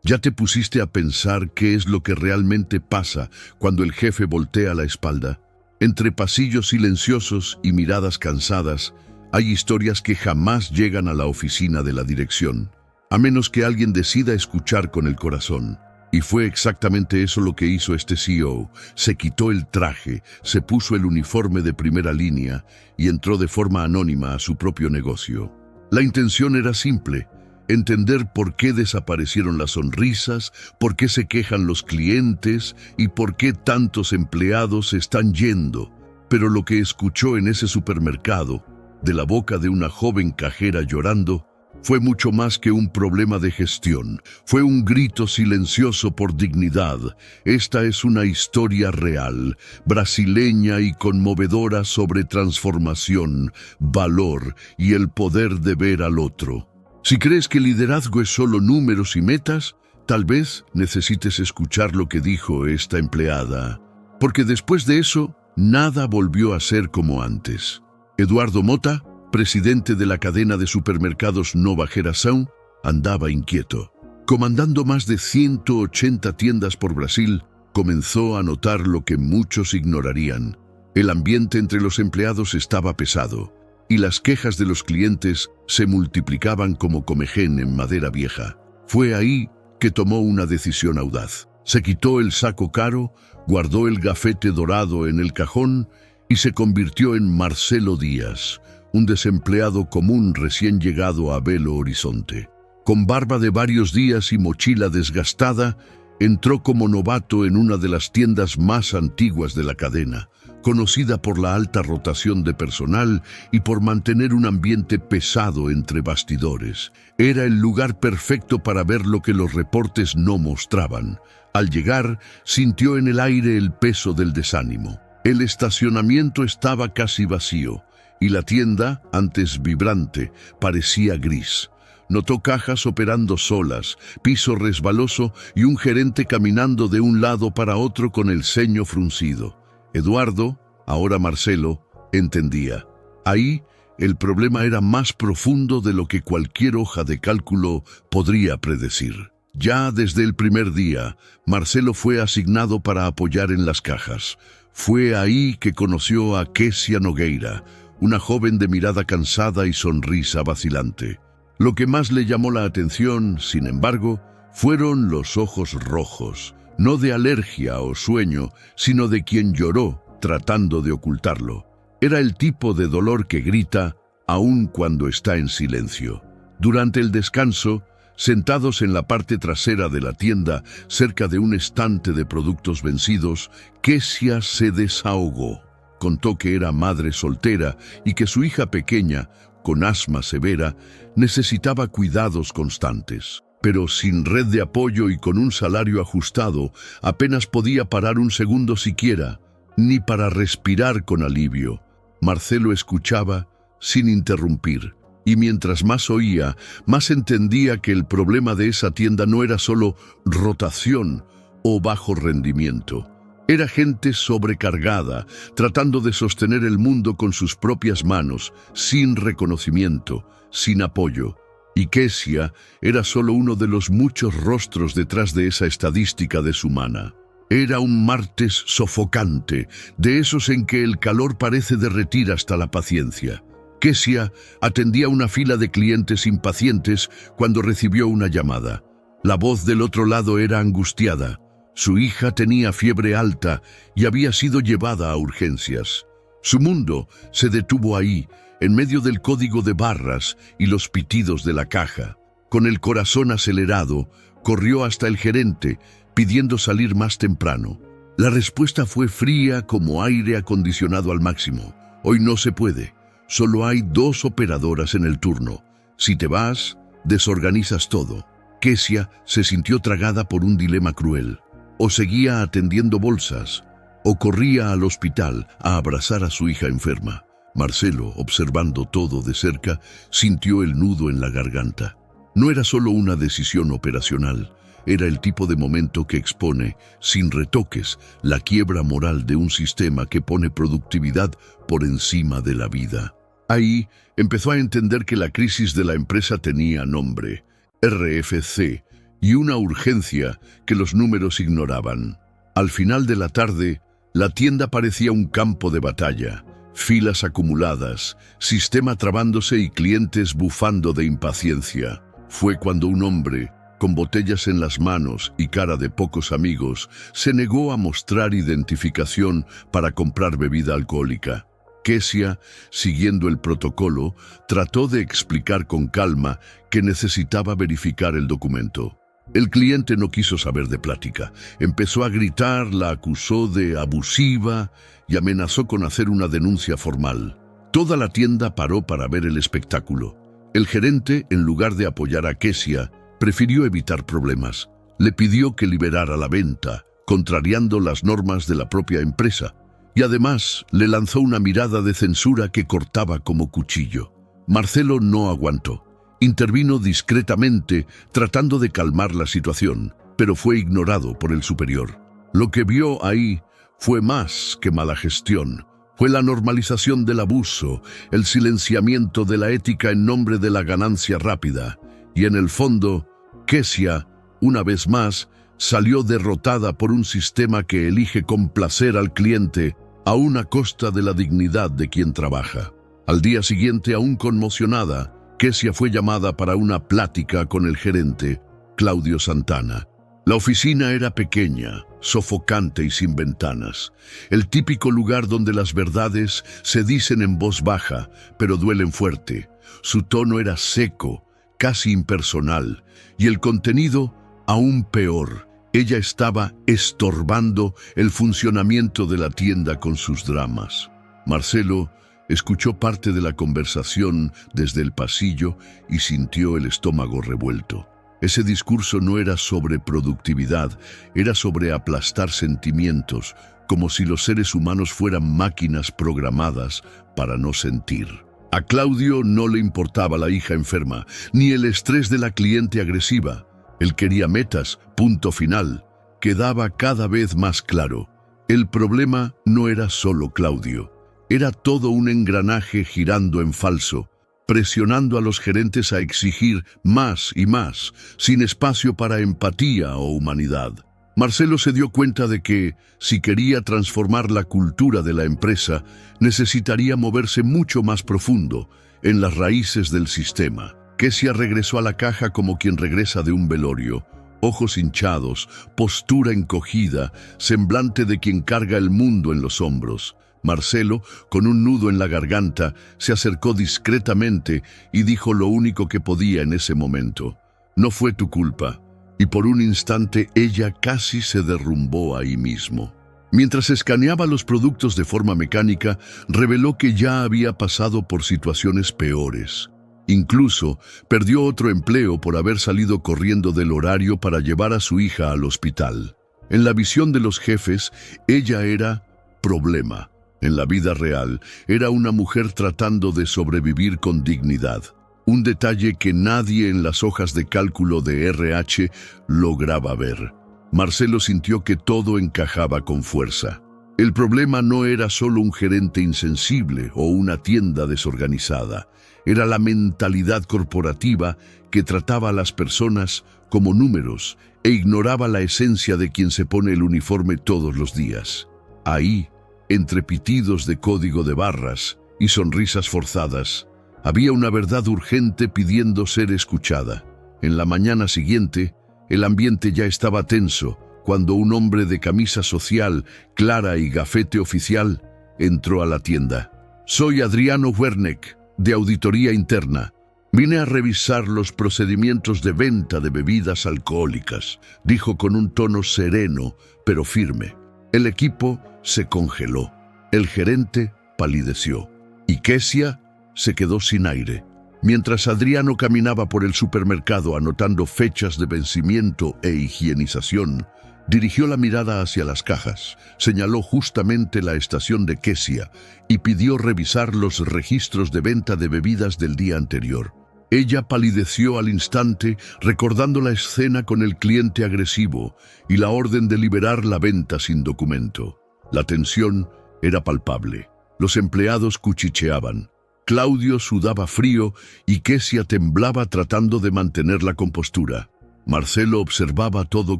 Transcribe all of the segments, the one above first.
¿Ya te pusiste a pensar qué es lo que realmente pasa cuando el jefe voltea la espalda? Entre pasillos silenciosos y miradas cansadas, hay historias que jamás llegan a la oficina de la dirección, a menos que alguien decida escuchar con el corazón. Y fue exactamente eso lo que hizo este CEO. Se quitó el traje, se puso el uniforme de primera línea y entró de forma anónima a su propio negocio. La intención era simple: entender por qué desaparecieron las sonrisas, por qué se quejan los clientes y por qué tantos empleados se están yendo. Pero lo que escuchó en ese supermercado, de la boca de una joven cajera llorando, fue mucho más que un problema de gestión. Fue un grito silencioso por dignidad. Esta es una historia real, brasileña y conmovedora sobre transformación, valor y el poder de ver al otro. Si crees que liderazgo es solo números y metas, tal vez necesites escuchar lo que dijo esta empleada, porque después de eso, nada volvió a ser como antes. Eduardo Mota, presidente de la cadena de supermercados Nova Geração, andaba inquieto. Comandando más de 180 tiendas por Brasil, comenzó a notar lo que muchos ignorarían. El ambiente entre los empleados estaba pesado, y las quejas de los clientes se multiplicaban como comején en madera vieja. Fue ahí que tomó una decisión audaz. Se quitó el saco caro, guardó el gafete dorado en el cajón y se convirtió en Marcelo Díaz, un desempleado común recién llegado a Belo Horizonte. Con barba de varios días y mochila desgastada, entró como novato en una de las tiendas más antiguas de la cadena, conocida por la alta rotación de personal y por mantener un ambiente pesado entre bastidores. Era el lugar perfecto para ver lo que los reportes no mostraban. Al llegar, sintió en el aire el peso del desánimo. El estacionamiento estaba casi vacío, y la tienda, antes vibrante, parecía gris. Notó cajas operando solas, piso resbaloso y un gerente caminando de un lado para otro con el ceño fruncido. Eduardo, ahora Marcelo, entendía. Ahí, el problema era más profundo de lo que cualquier hoja de cálculo podría predecir. Ya desde el primer día, Marcelo fue asignado para apoyar en las cajas. Fue ahí que conoció a Késia Nogueira, una joven de mirada cansada y sonrisa vacilante. Lo que más le llamó la atención, sin embargo, fueron los ojos rojos, no de alergia o sueño, sino de quien lloró tratando de ocultarlo. Era el tipo de dolor que grita, aun cuando está en silencio. Durante el descanso, sentados en la parte trasera de la tienda, cerca de un estante de productos vencidos, Késia se desahogó. Contó que era madre soltera y que su hija pequeña, con asma severa, necesitaba cuidados constantes. Pero sin red de apoyo y con un salario ajustado, apenas podía parar un segundo siquiera, ni para respirar con alivio. Marcelo escuchaba sin interrumpir, y mientras más oía, más entendía que el problema de esa tienda no era solo rotación o bajo rendimiento. Era gente sobrecargada, tratando de sostener el mundo con sus propias manos, sin reconocimiento, sin apoyo. Y Késia era solo uno de los muchos rostros detrás de esa estadística deshumana. Era un martes sofocante, de esos en que el calor parece derretir hasta la paciencia. Késia atendía una fila de clientes impacientes cuando recibió una llamada. La voz del otro lado era angustiada. Su hija tenía fiebre alta y había sido llevada a urgencias. Su mundo se detuvo ahí, en medio del código de barras y los pitidos de la caja. Con el corazón acelerado, corrió hasta el gerente, pidiendo salir más temprano. La respuesta fue fría como aire acondicionado al máximo. Hoy no se puede. Solo hay 2 operadoras en el turno. Si te vas, desorganizas todo. Késia se sintió tragada por un dilema cruel. O seguía atendiendo bolsas, o corría al hospital a abrazar a su hija enferma. Marcelo, observando todo de cerca, sintió el nudo en la garganta. No era solo una decisión operacional, era el tipo de momento que expone, sin retoques, la quiebra moral de un sistema que pone productividad por encima de la vida. Ahí empezó a entender que la crisis de la empresa tenía nombre: RFC, y una urgencia que los números ignoraban. Al final de la tarde, la tienda parecía un campo de batalla. Filas acumuladas, sistema trabándose y clientes bufando de impaciencia. Fue cuando un hombre, con botellas en las manos y cara de pocos amigos, se negó a mostrar identificación para comprar bebida alcohólica. Kesia, siguiendo el protocolo, trató de explicar con calma que necesitaba verificar el documento. El cliente no quiso saber de plática. Empezó a gritar, la acusó de abusiva y amenazó con hacer una denuncia formal. Toda la tienda paró para ver el espectáculo. El gerente, en lugar de apoyar a Kesia, prefirió evitar problemas. Le pidió que liberara la venta, contrariando las normas de la propia empresa, y además le lanzó una mirada de censura que cortaba como cuchillo. Marcelo no aguantó. Intervino discretamente, tratando de calmar la situación, pero fue ignorado por el superior. Lo que vio ahí fue más que mala gestión. Fue la normalización del abuso, el silenciamiento de la ética en nombre de la ganancia rápida. Y en el fondo, Kesia, una vez más, salió derrotada por un sistema que elige complacer al cliente a una costa de la dignidad de quien trabaja. Al día siguiente, aún conmocionada, Kesia fue llamada para una plática con el gerente, Claudio Santana. La oficina era pequeña, sofocante y sin ventanas. El típico lugar donde las verdades se dicen en voz baja, pero duelen fuerte. Su tono era seco, casi impersonal, y el contenido aún peor. Ella estaba estorbando el funcionamiento de la tienda con sus dramas. Marcelo escuchó parte de la conversación desde el pasillo y sintió el estómago revuelto. Ese discurso no era sobre productividad, era sobre aplastar sentimientos, como si los seres humanos fueran máquinas programadas para no sentir. A Claudio no le importaba la hija enferma, ni el estrés de la cliente agresiva. Él quería metas, punto final. Quedaba cada vez más claro. El problema no era solo Claudio. Era todo un engranaje girando en falso, presionando a los gerentes a exigir más y más, sin espacio para empatía o humanidad. Marcelo se dio cuenta de que, si quería transformar la cultura de la empresa, necesitaría moverse mucho más profundo, en las raíces del sistema. Kesia regresó a la caja como quien regresa de un velorio, ojos hinchados, postura encogida, semblante de quien carga el mundo en los hombros. Marcelo, con un nudo en la garganta, se acercó discretamente y dijo lo único que podía en ese momento. No fue tu culpa. Y por un instante ella casi se derrumbó ahí mismo. Mientras escaneaba los productos de forma mecánica, reveló que ya había pasado por situaciones peores. Incluso perdió otro empleo por haber salido corriendo del horario para llevar a su hija al hospital. En la visión de los jefes, ella era problema. En la vida real, era una mujer tratando de sobrevivir con dignidad. Un detalle que nadie en las hojas de cálculo de RH lograba ver. Marcelo sintió que todo encajaba con fuerza. El problema no era solo un gerente insensible o una tienda desorganizada. Era la mentalidad corporativa que trataba a las personas como números e ignoraba la esencia de quien se pone el uniforme todos los días. Ahí, entre pitidos de código de barras y sonrisas forzadas, había una verdad urgente pidiendo ser escuchada. En la mañana siguiente, el ambiente ya estaba tenso cuando un hombre de camisa social, clara y gafete oficial entró a la tienda. «Soy Adriano Werneck, de Auditoría Interna. Vine a revisar los procedimientos de venta de bebidas alcohólicas», dijo con un tono sereno pero firme. El equipo se congeló. El gerente palideció. Y Kesia se quedó sin aire. Mientras Adriano caminaba por el supermercado anotando fechas de vencimiento e higienización, dirigió la mirada hacia las cajas, señaló justamente la estación de Kesia y pidió revisar los registros de venta de bebidas del día anterior. Ella palideció al instante, recordando la escena con el cliente agresivo y la orden de liberar la venta sin documento. La tensión era palpable. Los empleados cuchicheaban. Claudio sudaba frío y Kesia temblaba tratando de mantener la compostura. Marcelo observaba todo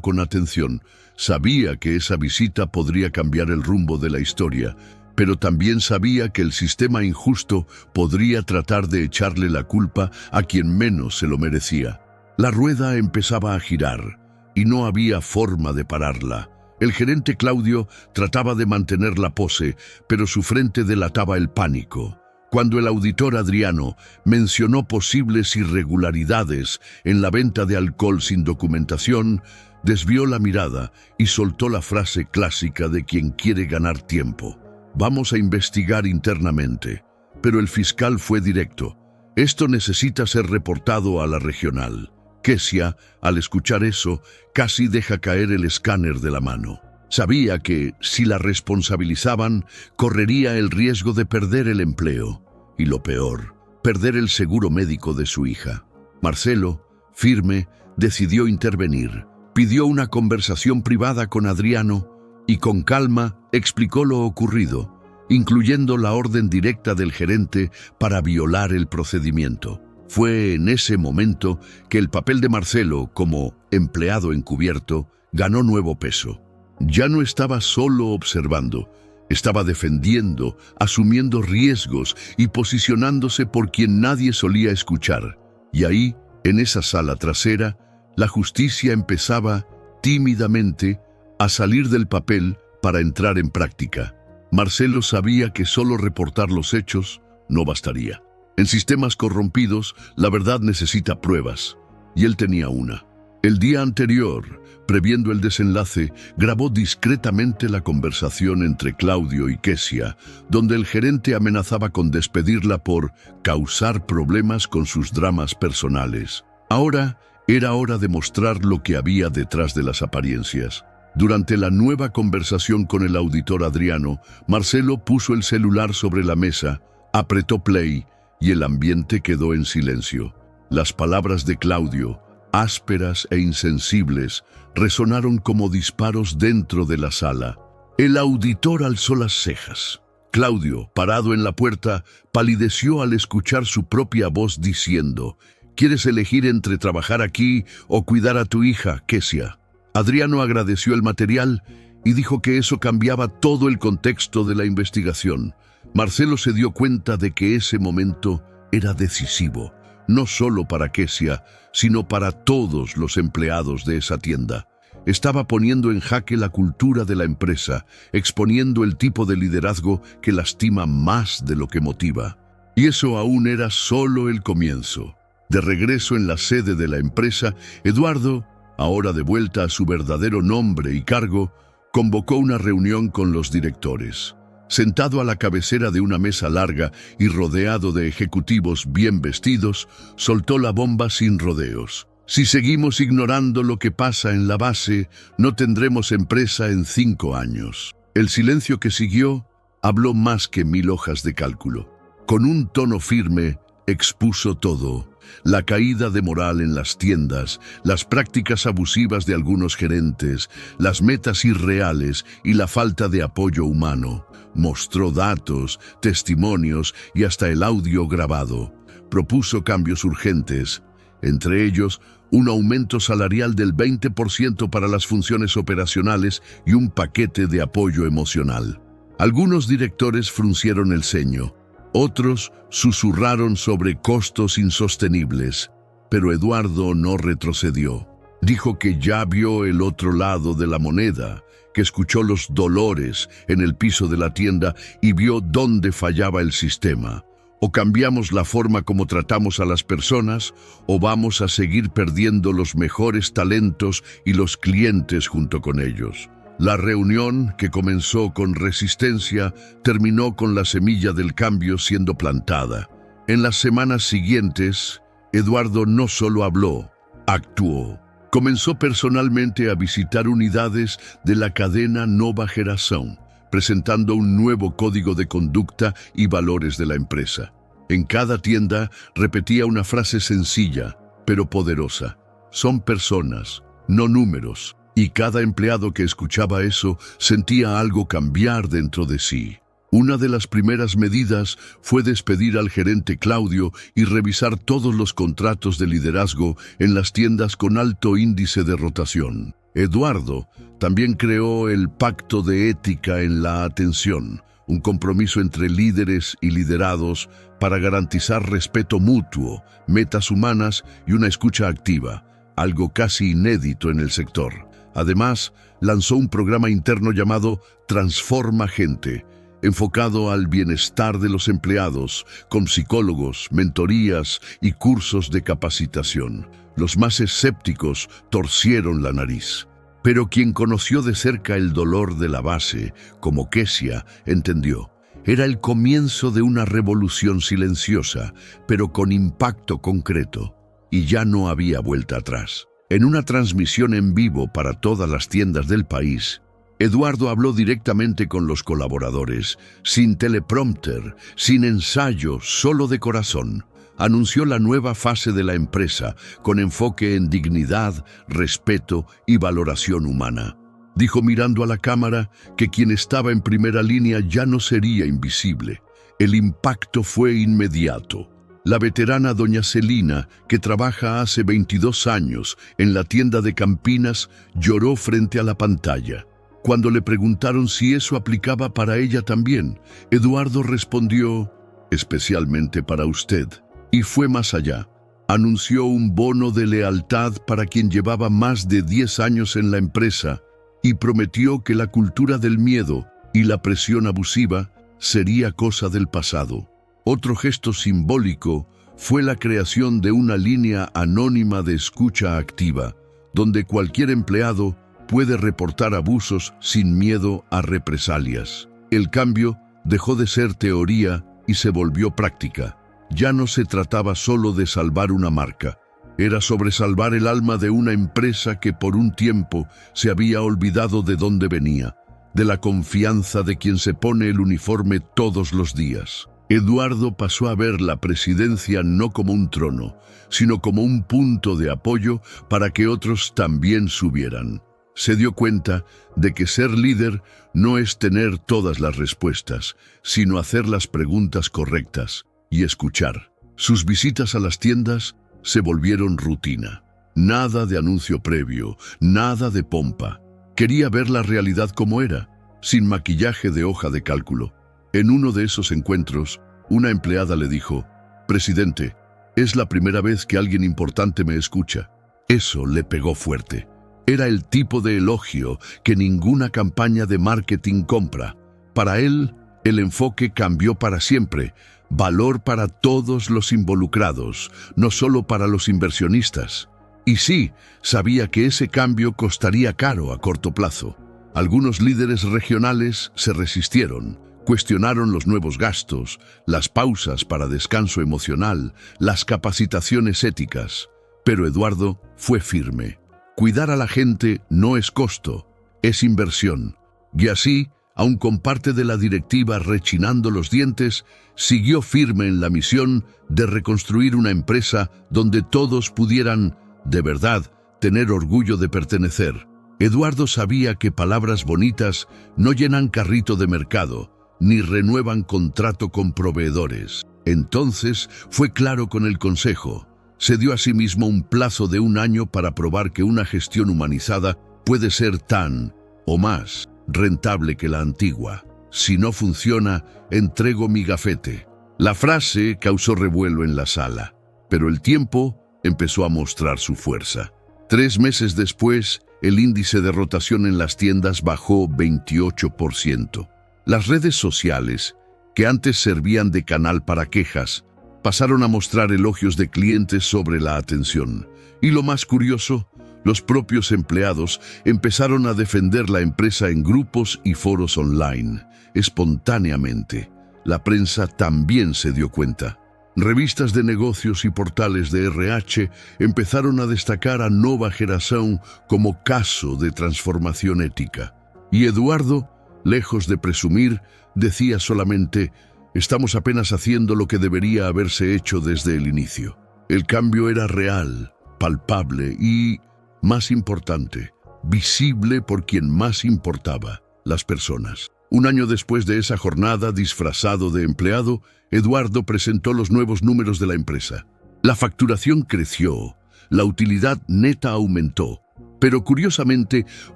con atención. Sabía que esa visita podría cambiar el rumbo de la historia, pero también sabía que el sistema injusto podría tratar de echarle la culpa a quien menos se lo merecía. La rueda empezaba a girar y no había forma de pararla. El gerente Claudio trataba de mantener la pose, pero su frente delataba el pánico. Cuando el auditor Adriano mencionó posibles irregularidades en la venta de alcohol sin documentación, desvió la mirada y soltó la frase clásica de quien quiere ganar tiempo. Vamos a investigar internamente. Pero el fiscal fue directo. Esto necesita ser reportado a la regional. Kesia, al escuchar eso, casi deja caer el escáner de la mano. Sabía que, si la responsabilizaban, correría el riesgo de perder el empleo. Y lo peor, perder el seguro médico de su hija. Marcelo, firme, decidió intervenir. Pidió una conversación privada con Adriano y con calma explicó lo ocurrido, incluyendo la orden directa del gerente para violar el procedimiento. Fue en ese momento que el papel de Marcelo como empleado encubierto ganó nuevo peso. Ya no estaba solo observando, estaba defendiendo, asumiendo riesgos y posicionándose por quien nadie solía escuchar. Y ahí, en esa sala trasera, la justicia empezaba, tímidamente, a salir del papel para entrar en práctica. Marcelo sabía que solo reportar los hechos no bastaría. En sistemas corrompidos, la verdad necesita pruebas, y él tenía una. El día anterior, previendo el desenlace, grabó discretamente la conversación entre Claudio y Kesia, donde el gerente amenazaba con despedirla por causar problemas con sus dramas personales. Ahora era hora de mostrar lo que había detrás de las apariencias. Durante la nueva conversación con el auditor Adriano, Marcelo puso el celular sobre la mesa, apretó play y el ambiente quedó en silencio. Las palabras de Claudio, ásperas e insensibles, resonaron como disparos dentro de la sala. El auditor alzó las cejas. Claudio, parado en la puerta, palideció al escuchar su propia voz diciendo: «¿Quieres elegir entre trabajar aquí o cuidar a tu hija, Kesia?». Adriano agradeció el material y dijo que eso cambiaba todo el contexto de la investigación. Marcelo se dio cuenta de que ese momento era decisivo, no solo para Kesia, sino para todos los empleados de esa tienda. Estaba poniendo en jaque la cultura de la empresa, exponiendo el tipo de liderazgo que lastima más de lo que motiva. Y eso aún era solo el comienzo. De regreso en la sede de la empresa, Eduardo, ahora de vuelta a su verdadero nombre y cargo, convocó una reunión con los directores. Sentado a la cabecera de una mesa larga y rodeado de ejecutivos bien vestidos, soltó la bomba sin rodeos. Si seguimos ignorando lo que pasa en la base, no tendremos empresa en 5 años. El silencio que siguió habló más que 1000 hojas de cálculo. Con un tono firme, expuso todo: la caída de moral en las tiendas, las prácticas abusivas de algunos gerentes, las metas irreales y la falta de apoyo humano. Mostró datos, testimonios y hasta el audio grabado. Propuso cambios urgentes, entre ellos un aumento salarial del 20% para las funciones operacionales y un paquete de apoyo emocional. Algunos directores fruncieron el ceño. Otros susurraron sobre costos insostenibles, pero Eduardo no retrocedió. Dijo que ya vio el otro lado de la moneda, que escuchó los dolores en el piso de la tienda y vio dónde fallaba el sistema. O cambiamos la forma como tratamos a las personas, o vamos a seguir perdiendo los mejores talentos y los clientes junto con ellos. La reunión, que comenzó con resistencia, terminó con la semilla del cambio siendo plantada. En las semanas siguientes, Eduardo no solo habló, actuó. Comenzó personalmente a visitar unidades de la cadena Nova Geração, presentando un nuevo código de conducta y valores de la empresa. En cada tienda repetía una frase sencilla, pero poderosa: son personas, no números. Y cada empleado que escuchaba eso sentía algo cambiar dentro de sí. Una de las primeras medidas fue despedir al gerente Claudio y revisar todos los contratos de liderazgo en las tiendas con alto índice de rotación. Eduardo también creó el Pacto de Ética en la Atención, un compromiso entre líderes y liderados para garantizar respeto mutuo, metas humanas y una escucha activa, algo casi inédito en el sector. Además, lanzó un programa interno llamado Transforma Gente, enfocado al bienestar de los empleados, con psicólogos, mentorías y cursos de capacitación. Los más escépticos torcieron la nariz. Pero quien conoció de cerca el dolor de la base, como Kesia, entendió. Era el comienzo de una revolución silenciosa, pero con impacto concreto. Y ya no había vuelta atrás. En una transmisión en vivo para todas las tiendas del país, Eduardo habló directamente con los colaboradores, sin teleprompter, sin ensayo, solo de corazón. Anunció la nueva fase de la empresa, con enfoque en dignidad, respeto y valoración humana. Dijo mirando a la cámara que quien estaba en primera línea ya no sería invisible. El impacto fue inmediato. La veterana doña Celina, que trabaja hace 22 años en la tienda de Campinas, lloró frente a la pantalla. Cuando le preguntaron si eso aplicaba para ella también, Eduardo respondió, especialmente para usted. Y fue más allá. Anunció un bono de lealtad para quien llevaba más de 10 años en la empresa y prometió que la cultura del miedo y la presión abusiva sería cosa del pasado. Otro gesto simbólico fue la creación de una línea anónima de escucha activa, donde cualquier empleado puede reportar abusos sin miedo a represalias. El cambio dejó de ser teoría y se volvió práctica. Ya no se trataba solo de salvar una marca, era sobre salvar el alma de una empresa que por un tiempo se había olvidado de dónde venía, de la confianza de quien se pone el uniforme todos los días. Eduardo pasó a ver la presidencia no como un trono, sino como un punto de apoyo para que otros también subieran. Se dio cuenta de que ser líder no es tener todas las respuestas, sino hacer las preguntas correctas y escuchar. Sus visitas a las tiendas se volvieron rutina. Nada de anuncio previo, nada de pompa. Quería ver la realidad como era, sin maquillaje de hoja de cálculo. En uno de esos encuentros, una empleada le dijo, «Presidente, es la primera vez que alguien importante me escucha». Eso le pegó fuerte. Era el tipo de elogio que ninguna campaña de marketing compra. Para él, el enfoque cambió para siempre. Valor para todos los involucrados, no solo para los inversionistas. Y sí, sabía que ese cambio costaría caro a corto plazo. Algunos líderes regionales se resistieron, cuestionaron los nuevos gastos, las pausas para descanso emocional, las capacitaciones éticas. Pero Eduardo fue firme. Cuidar a la gente no es costo, es inversión. Y así, aun con parte de la directiva rechinando los dientes, siguió firme en la misión de reconstruir una empresa donde todos pudieran, de verdad, tener orgullo de pertenecer. Eduardo sabía que palabras bonitas no llenan carrito de mercado, ni renuevan contrato con proveedores. Entonces fue claro con el consejo. Se dio a sí mismo un plazo de 1 año para probar que una gestión humanizada puede ser tan, o más, rentable que la antigua. Si no funciona, entrego mi gafete. La frase causó revuelo en la sala, pero el tiempo empezó a mostrar su fuerza. 3 meses después, el índice de rotación en las tiendas bajó 28%. Las redes sociales, que antes servían de canal para quejas, pasaron a mostrar elogios de clientes sobre la atención. Y lo más curioso, los propios empleados empezaron a defender la empresa en grupos y foros online, espontáneamente. La prensa también se dio cuenta. Revistas de negocios y portales de RH empezaron a destacar a Nova Geração como caso de transformación ética. Y Eduardo, lejos de presumir, decía solamente: «Estamos apenas haciendo lo que debería haberse hecho desde el inicio». El cambio era real, palpable y, más importante, visible por quien más importaba, las personas. Un año después de esa jornada, disfrazado de empleado, Eduardo presentó los nuevos números de la empresa. La facturación creció, la utilidad neta aumentó, pero curiosamente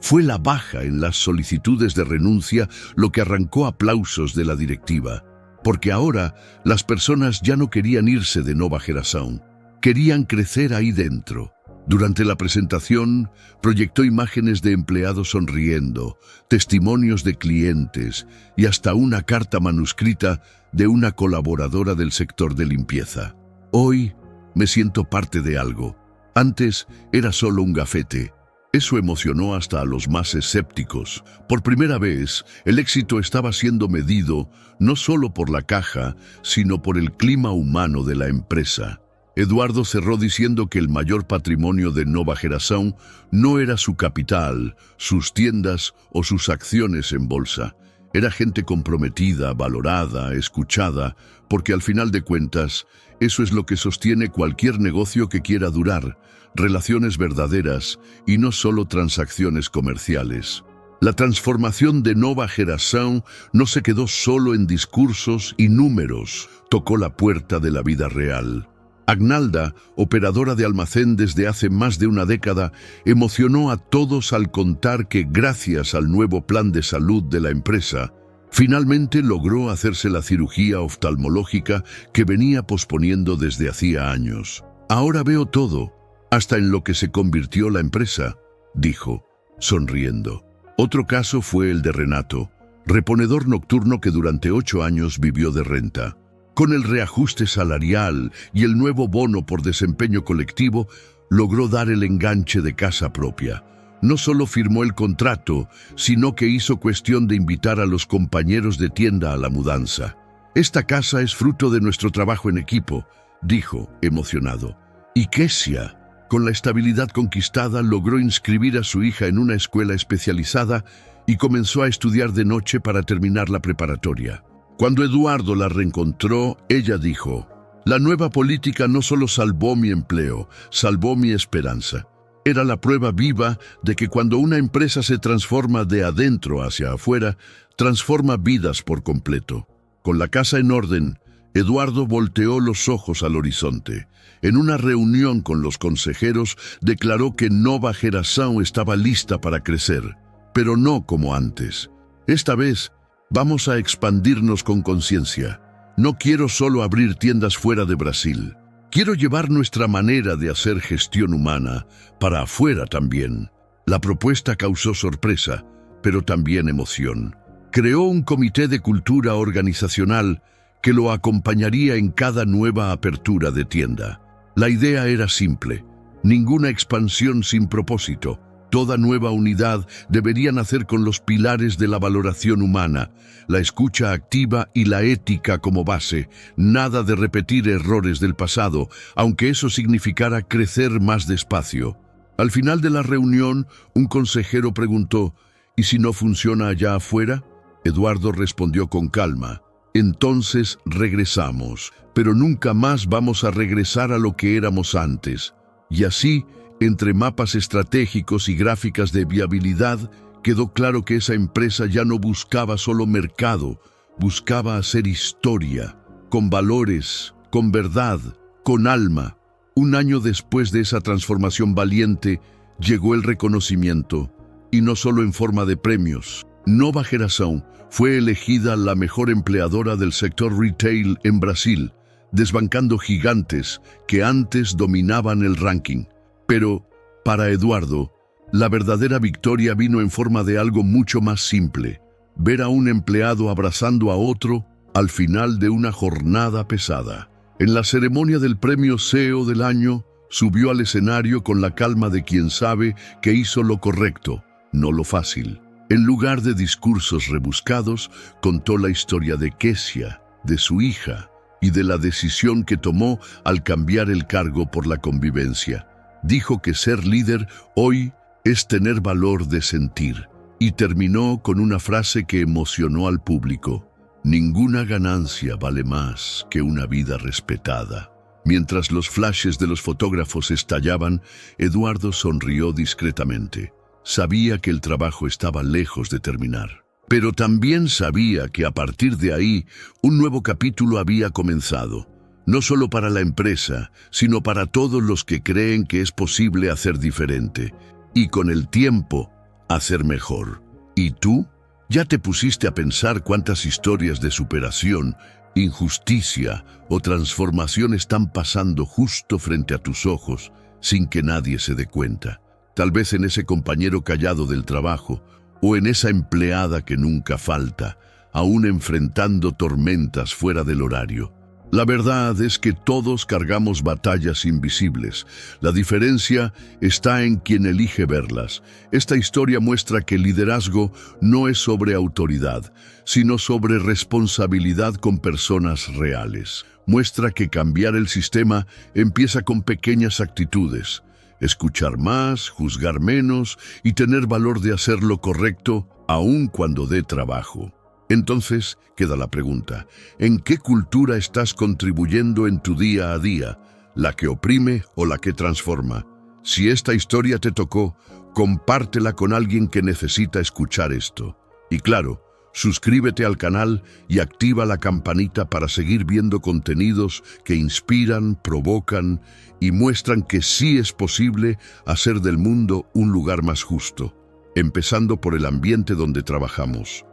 fue la baja en las solicitudes de renuncia lo que arrancó aplausos de la directiva, porque ahora las personas ya no querían irse de Nova Geração, querían crecer ahí dentro. Durante la presentación, proyectó imágenes de empleados sonriendo, testimonios de clientes y hasta una carta manuscrita de una colaboradora del sector de limpieza. Hoy me siento parte de algo. Antes era solo un gafete. Eso emocionó hasta a los más escépticos. Por primera vez, el éxito estaba siendo medido no solo por la caja, sino por el clima humano de la empresa. Eduardo cerró diciendo que el mayor patrimonio de Nova Geração no era su capital, sus tiendas o sus acciones en bolsa. Era gente comprometida, valorada, escuchada, porque al final de cuentas, eso es lo que sostiene cualquier negocio que quiera durar, relaciones verdaderas y no solo transacciones comerciales. La transformación de Nova Geração no se quedó solo en discursos y números, tocó la puerta de la vida real. Agnalda, operadora de almacén desde hace más de una década, emocionó a todos al contar que gracias al nuevo plan de salud de la empresa, finalmente logró hacerse la cirugía oftalmológica que venía posponiendo desde hacía años. Ahora veo todo, hasta en lo que se convirtió la empresa, dijo, sonriendo. Otro caso fue el de Renato, reponedor nocturno que durante 8 años vivió de renta. Con el reajuste salarial y el nuevo bono por desempeño colectivo, logró dar el enganche de casa propia. No solo firmó el contrato, sino que hizo cuestión de invitar a los compañeros de tienda a la mudanza. «Esta casa es fruto de nuestro trabajo en equipo», dijo, emocionado. Y Kessia, con la estabilidad conquistada, logró inscribir a su hija en una escuela especializada y comenzó a estudiar de noche para terminar la preparatoria. Cuando Eduardo la reencontró, ella dijo, «La nueva política no solo salvó mi empleo, salvó mi esperanza». Era la prueba viva de que cuando una empresa se transforma de adentro hacia afuera, transforma vidas por completo. Con la casa en orden, Eduardo volteó los ojos al horizonte. En una reunión con los consejeros, declaró que Nova Geração estaba lista para crecer, pero no como antes. Esta vez, vamos a expandirnos con conciencia. No quiero solo abrir tiendas fuera de Brasil. Quiero llevar nuestra manera de hacer gestión humana para afuera también. La propuesta causó sorpresa, pero también emoción. Creó un comité de cultura organizacional que lo acompañaría en cada nueva apertura de tienda. La idea era simple: ninguna expansión sin propósito. Toda nueva unidad debería nacer con los pilares de la valoración humana, la escucha activa y la ética como base, nada de repetir errores del pasado, aunque eso significara crecer más despacio. Al final de la reunión, un consejero preguntó, ¿y si no funciona allá afuera? Eduardo respondió con calma, entonces regresamos, pero nunca más vamos a regresar a lo que éramos antes. Y así, entre mapas estratégicos y gráficas de viabilidad, quedó claro que esa empresa ya no buscaba solo mercado, buscaba hacer historia, con valores, con verdad, con alma. Un año después de esa transformación valiente, llegó el reconocimiento, y no solo en forma de premios. Nova Geração fue elegida la mejor empleadora del sector retail en Brasil, desbancando gigantes que antes dominaban el ranking. Pero, para Eduardo, la verdadera victoria vino en forma de algo mucho más simple: ver a un empleado abrazando a otro al final de una jornada pesada. En la ceremonia del premio CEO del año, subió al escenario con la calma de quien sabe que hizo lo correcto, no lo fácil. En lugar de discursos rebuscados, contó la historia de Kessia, de su hija, y de la decisión que tomó al cambiar el cargo por la convivencia. Dijo que ser líder hoy es tener valor de sentir, y terminó con una frase que emocionó al público: ninguna ganancia vale más que una vida respetada. Mientras los flashes de los fotógrafos estallaban, Eduardo sonrió discretamente. Sabía que el trabajo estaba lejos de terminar. Pero también sabía que a partir de ahí un nuevo capítulo había comenzado, no solo para la empresa, sino para todos los que creen que es posible hacer diferente y con el tiempo hacer mejor. ¿Y tú? ¿Ya te pusiste a pensar cuántas historias de superación, injusticia o transformación están pasando justo frente a tus ojos sin que nadie se dé cuenta? Tal vez en ese compañero callado del trabajo o en esa empleada que nunca falta, aún enfrentando tormentas fuera del horario. La verdad es que todos cargamos batallas invisibles. La diferencia está en quien elige verlas. Esta historia muestra que el liderazgo no es sobre autoridad, sino sobre responsabilidad con personas reales. Muestra que cambiar el sistema empieza con pequeñas actitudes. Escuchar más, juzgar menos y tener valor de hacer lo correcto, aun cuando dé trabajo. Entonces, queda la pregunta, ¿en qué cultura estás contribuyendo en tu día a día? ¿La que oprime o la que transforma? Si esta historia te tocó, compártela con alguien que necesita escuchar esto. Y claro, suscríbete al canal y activa la campanita para seguir viendo contenidos que inspiran, provocan y muestran que sí es posible hacer del mundo un lugar más justo, empezando por el ambiente donde trabajamos.